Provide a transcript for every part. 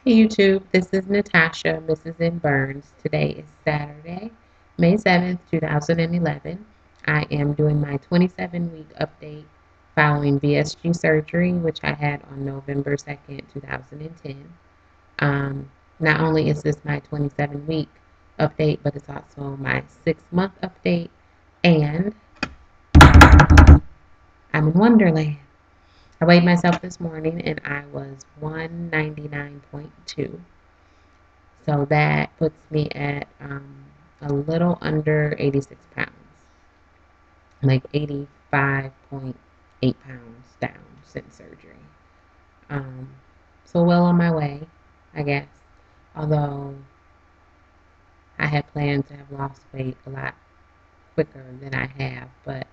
Hey YouTube, this is Natasha, Mrs. N. Burns. Today is Saturday, May 7th, 2011. I am doing my 27-week update following VSG surgery, which I had on November 2nd, 2010. Um, Not only is this my 27-week update, but it's also my 6-month update, and I'm in Wonderland. I weighed myself this morning and I was 199.2. So that puts me at a little under 86 pounds, like 85.8 pounds down since surgery. Um, so well on my way, I guess. Although I had planned to have lost weight a lot quicker than I have, but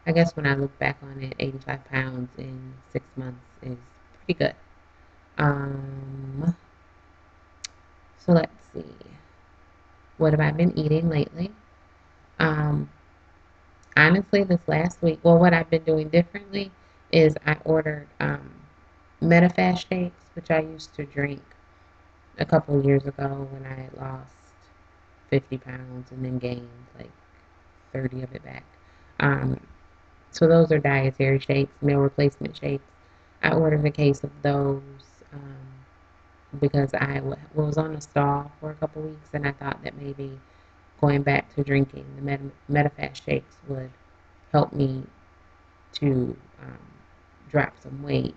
I guess when I look back on it, 85 pounds in 6 months is pretty good. Um, so let's see. What have I been eating lately? Um, Honestly, this last week, well, what I've been doing differently is I ordered Metafast shakes, which I used to drink a couple years ago when I had lost 50 pounds and then gained like 30 of it back. Um, so those are dietary shakes, meal replacement shakes. I ordered a case of those because was on a stall for a couple weeks, and I thought that maybe going back to drinking the Metafast shakes would help me to drop some weight.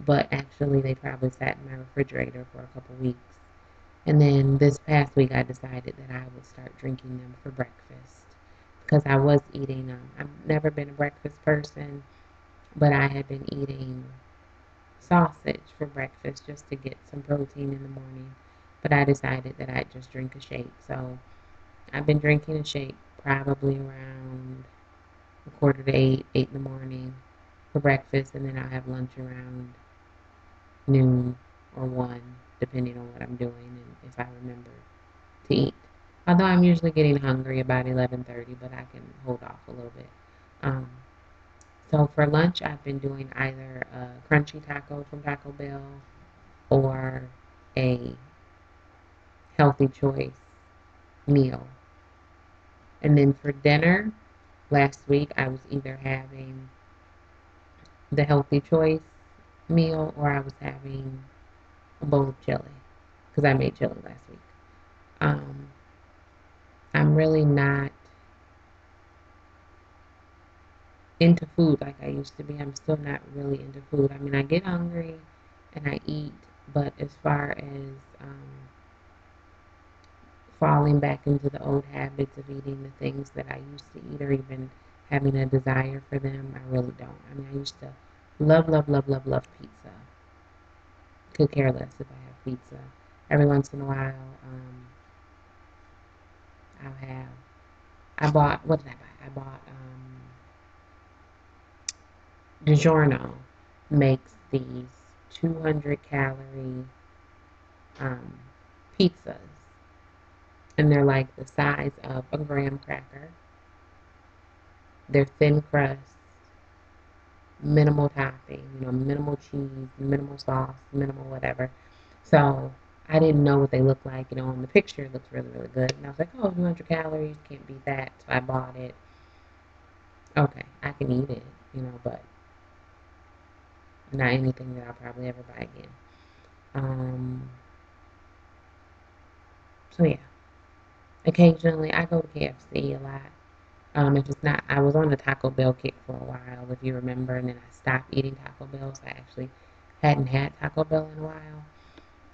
But actually, they probably sat in my refrigerator for a couple weeks. And then this past week, I decided that I would start drinking them for breakfast because I was eating. I've never been a breakfast person, but I had been eating sausage for breakfast just to get some protein in the morning. But I decided that I'd just drink a shake. So I've been drinking a shake probably around a quarter to 8, 8 in the morning for breakfast, and then I'll have lunch around noon or 1, depending on what I'm doing and if I remember to eat. Although I'm usually getting hungry about 11:30, but I can hold off a little bit. Um, so for lunch, I've been doing either a crunchy taco from Taco Bell or a healthy choice meal. And then for dinner, last week I was either having the healthy choice meal or I was having a bowl of chili because I made chili last week. Um, I'm really not into food like I used to be. I'm still not really into food. I mean, I get hungry and I eat, but as far as falling back into the old habits of eating the things that I used to eat or even having a desire for them, I really don't. I mean, I used to love, love, love, love, love pizza. Could care less if I have pizza. Every once in a while, I'll have. What did I buy? I bought DiGiorno makes these 200 calorie um, pizzas, and they're like the size of a graham cracker. They're thin crust, minimal topping, minimal cheese, minimal sauce, minimal whatever. So I didn't know what they looked like. On the picture it looks really, really good. And I was like, oh, 200 calories, can't beat that. So I bought it. Okay, I can eat it, but not anything that I'll probably ever buy again. Um, so yeah, occasionally I go to KFC a lot. If it's not, I was on the Taco Bell kick for a while, if you remember, and then I stopped eating Taco Bell, so I actually hadn't had Taco Bell in a while.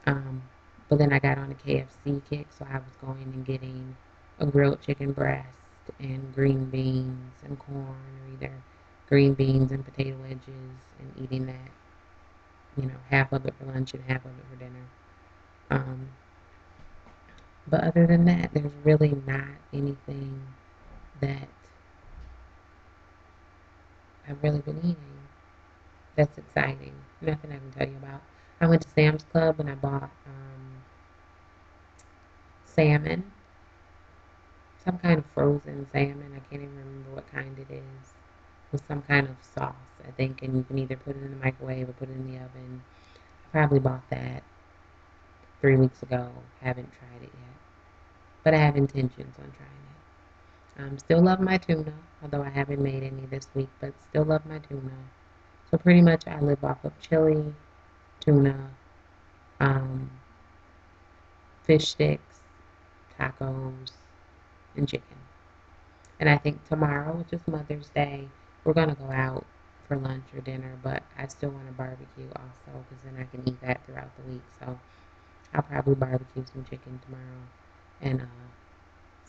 Um, but then I got on the KFC kick, so I was going and getting a grilled chicken breast and green beans and corn, or either green beans and potato wedges, and eating that, half of it for lunch and half of it for dinner. Um, but other than that, there's really not anything that I've really been eating that's exciting. Nothing I can tell you about. I went to Sam's Club and I bought salmon, some kind of frozen salmon. I can't even remember what kind it is. With some kind of sauce, I think, and you can either put it in the microwave or put it in the oven. I probably bought that. 3 weeks ago. Haven't tried it yet, but I have intentions on trying it. Still love my tuna, although I haven't made any this week, but still love my tuna. So pretty much I live off of chili, tuna, um, fish sticks, tacos, and chicken. And I think tomorrow, which is Mother's Day, we're going to go out for lunch or dinner, but I still want to barbecue also because then I can eat that throughout the week. So I'll probably barbecue some chicken tomorrow and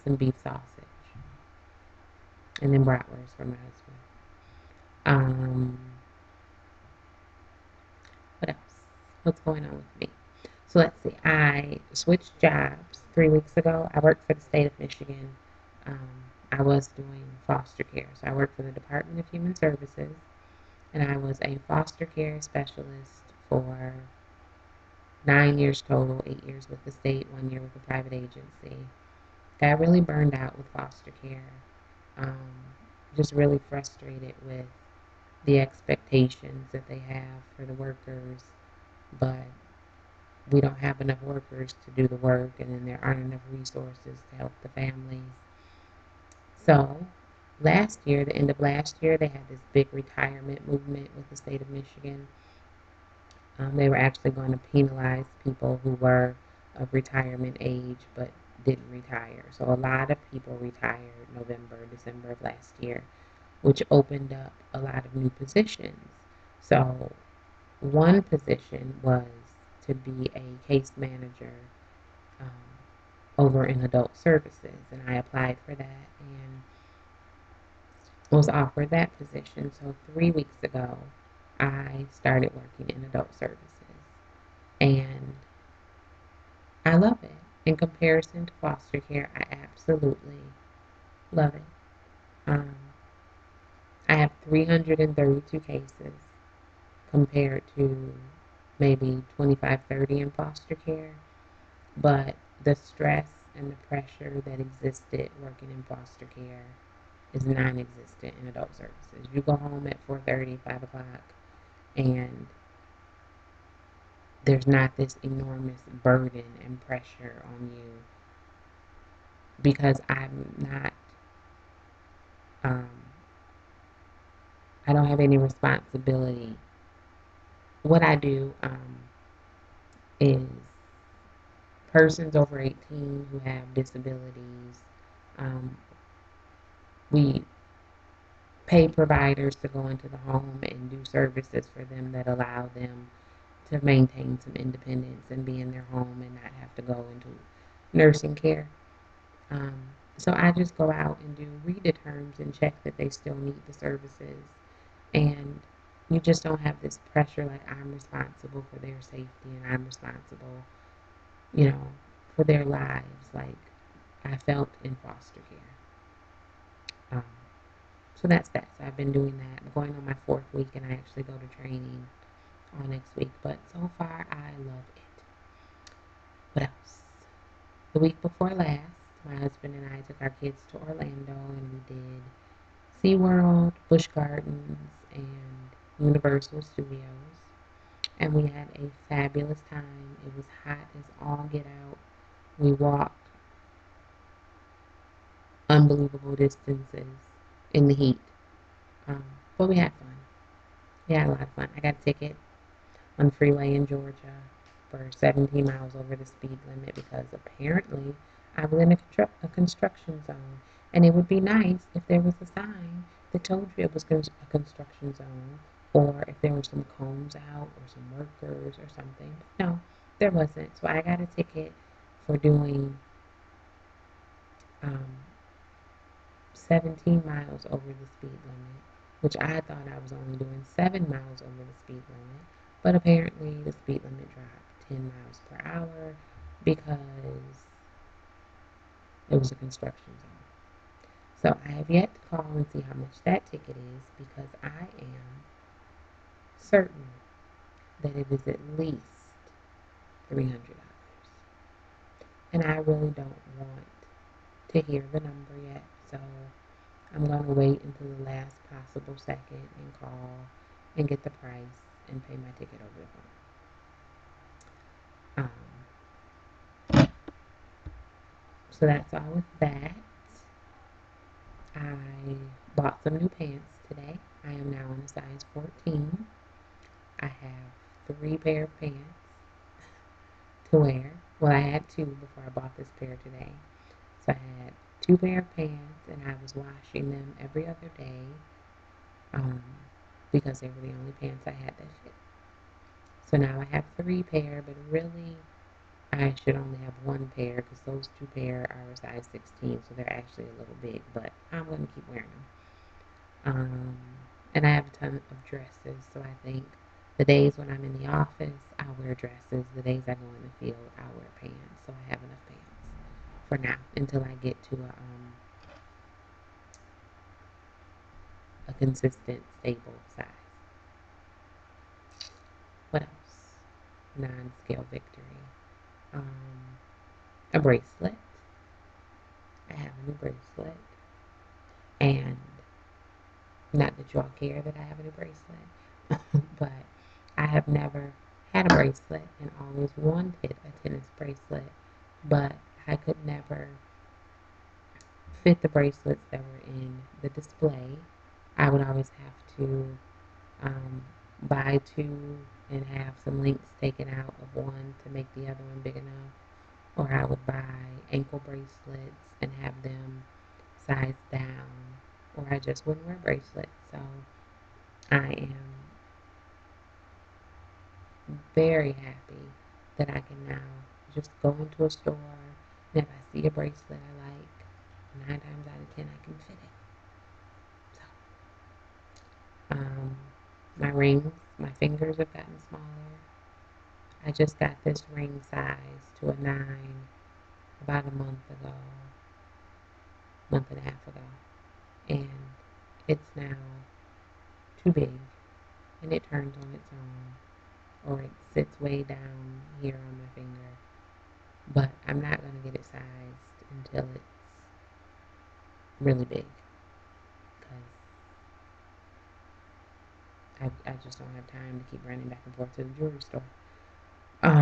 some beef sausage and then bratwurst for my husband. Um, what else? What's going on with me? So let's see. I switched jobs 3 weeks ago. I worked for the state of Michigan. Um, I was doing foster care. So I worked for the Department of Human Services, and I was a foster care specialist for 9 years total, 8 years with the state, 1 year with a private agency. Got really burned out with foster care. Um, just really frustrated with the expectations that they have for the workers, but we don't have enough workers to do the work, and then there aren't enough resources to help the families. So last year, the end of last year, they had this big retirement movement with the state of Michigan. They were actually going to penalize people who were of retirement age but didn't retire. So a lot of people retired November, December of last year, which opened up a lot of new positions. So one position was to be a case manager um, over in adult services, and I applied for that and was offered that position. So 3 weeks ago, I started working in adult services, and I love it. In comparison to foster care, I absolutely love it. Um, I have 332 cases compared to maybe 25, 30 in foster care, but the stress and the pressure that existed working in foster care is non-existent in adult services. You go home at 4:30, 5 o'clock, and there's not this enormous burden and pressure on you because um, I don't have any responsibility. What I do is persons over 18 who have disabilities. Um, we pay providers to go into the home and do services for them that allow them to maintain some independence and be in their home and not have to go into nursing care. Um, so I just go out and do read terms and check that they still need the services. And you just don't have this pressure like I'm responsible for their safety and I'm responsible, for their lives like I felt in foster care. Um, so that's that. So I've been doing that. I'm going on my 4th week and I actually go to training on next week. But so far, I love it. What else? The week before last, my husband and I took our kids to Orlando and we did SeaWorld, Busch Gardens, and Universal Studios. And we had a fabulous time. It was hot as all get out. We walked unbelievable distances in the heat. But we had fun. We had a lot of fun. I got a ticket on the freeway in Georgia for 17 miles over the speed limit because apparently I was in a construction zone. And it would be nice if there was a sign that told you it was a construction zone or if there were some cones out or some workers or something. But no, there wasn't. So I got a ticket for doing um, 17 miles over the speed limit, which I thought I was only doing 7 miles over the speed limit. But apparently the speed limit dropped 10 miles per hour because it was a construction zone. So I have yet to call and see how much that ticket is because I am certain that it is at least $300. And I really don't want to hear the number yet. So I'm going to wait until the last possible second and call and get the price and pay my ticket over the phone. So that's all with that. I bought some new pants today. I am now in a size 14. I have 3 pair of pants to wear. Well, I had 2 before I bought this pair today. So I had 2 pair of pants, and I was washing them every other day um, because they were the only pants I had that fit. So now I have 3 pair, but really I should only have 1 pair because those 2 pair are a size 16, so they're actually a little big, but I'm going to keep wearing them. And I have a ton of dresses, so I think the days when I'm in the office, I'll wear dresses. The days I go in the field, I'll wear pants. So I have enough pants for now until I get to a consistent, stable size. What else? Non-scale victory. A bracelet. I have a new bracelet. And not that y'all care that I have a new bracelet, but I have never had a bracelet and always wanted a tennis bracelet, but I could never fit the bracelets that were in the display. I would always have to buy 2 and have some links taken out of one to make the other one big enough. Or I would buy ankle bracelets and have them sized down. Or I just wouldn't wear bracelets. So I am very happy that I can now just go into a store and if I see a bracelet I like, 9 times out of 10 I can fit it. So, my rings, my fingers have gotten smaller. I just got this ring size to a 9 about a month and a half ago. And it's now too big and it turns on its own or it sits way down here on my finger. But I'm not going to get it sized until it's really big because I just don't have time to keep running back and forth to the jewelry store. I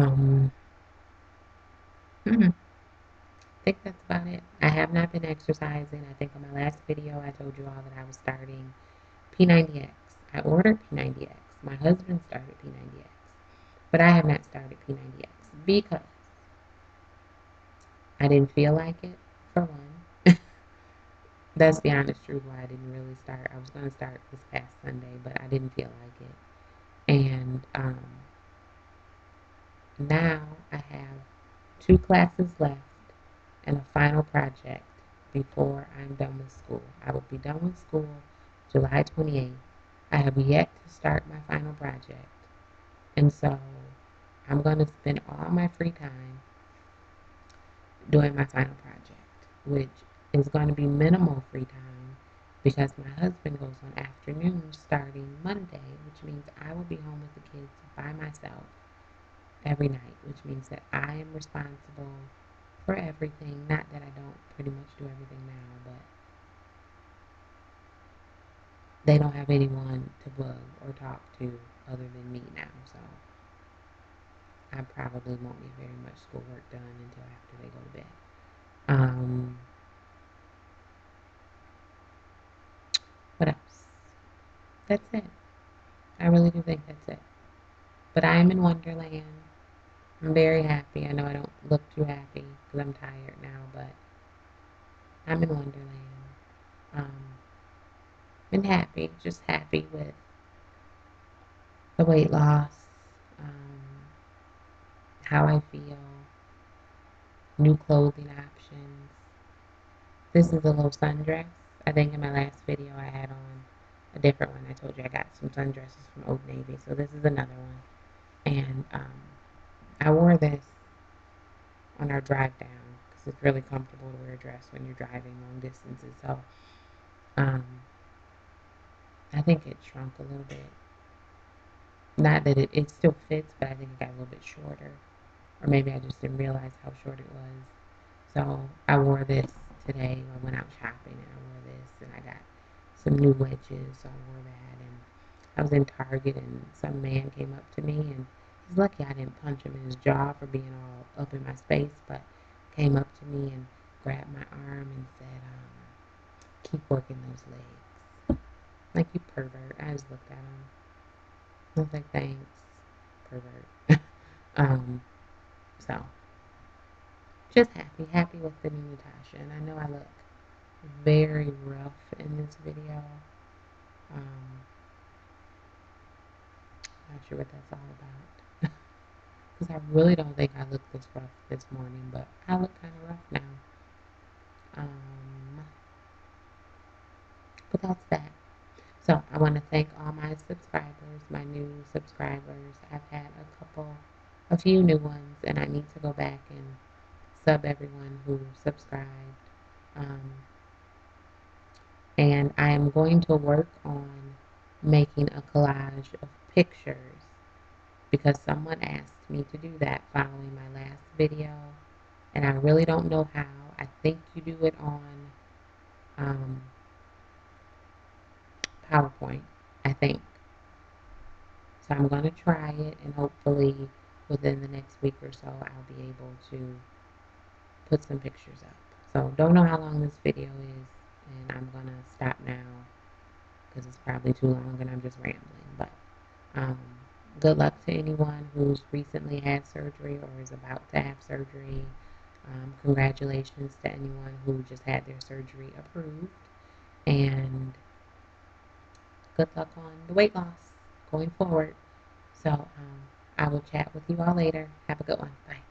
think that's about it. I have not been exercising. I think on my last video I told you all that I was starting P90X. I ordered P90X. My husband started P90X. But I have not started P90X because I didn't feel like it, for one. That's the honest truth why I didn't really start. I was going to start this past Sunday, but I didn't feel like it. And now I have 2 classes left and a final project before I'm done with school. I will be done with school July 28th. I have yet to start my final project. And so I'm going to spend all my free time doing my final project, which is going to be minimal free time because my husband goes on afternoons starting Monday, which means I will be home with the kids by myself every night, which means that I am responsible for everything. Not that I don't pretty much do everything now, but they don't have anyone to bug or talk to other than me now, so I probably won't get very much schoolwork done until after they go to bed. What else? That's it. I really do think that's it. But I am in Wonderland. I'm very happy. I know I don't look too happy because I'm tired now, but I'm in Wonderland. Um, and happy, just happy with the weight loss, how I feel, new clothing options. This is a little sundress. I think in my last video I had on a different one. I told you I got some sundresses from Old Navy, so this is another one. And I wore this on our drive down because it's really comfortable to wear a dress when you're driving long distances. So I think it shrunk a little bit. Not that it still fits, but I think it got a little bit shorter. Or maybe I just didn't realize how short it was. So I wore this today. I went out shopping and I wore this and I got some new wedges, so I wore that. And I was in Target and some man came up to me and he's lucky I didn't punch him in his jaw for being all up in my space, but came up to me and grabbed my arm and said, keep working those legs. Like, you pervert. I just looked at him. I was like, thanks, pervert. um, so, just happy with the new Natasha. And I know I look very rough in this video. Not sure what that's all about. Because I really don't think I look this rough this morning, but I look kind of rough now. But that's that. So I want to thank all my subscribers, my new subscribers. I've had a few new ones, and I need to go back and sub everyone who subscribed. Um, and I am going to work on making a collage of pictures because someone asked me to do that following my last video, and I really don't know how. I think you do it on PowerPoint, I think. So I'm going to try it, and hopefully within the next week or so I'll be able to put some pictures up. So don't know how long this video is, and I'm going to stop now because it's probably too long and I'm just rambling. But good luck to anyone who's recently had surgery or is about to have surgery. Congratulations to anyone who just had their surgery approved. And good luck on the weight loss going forward. So I will chat with you all later. Have a good one. Bye.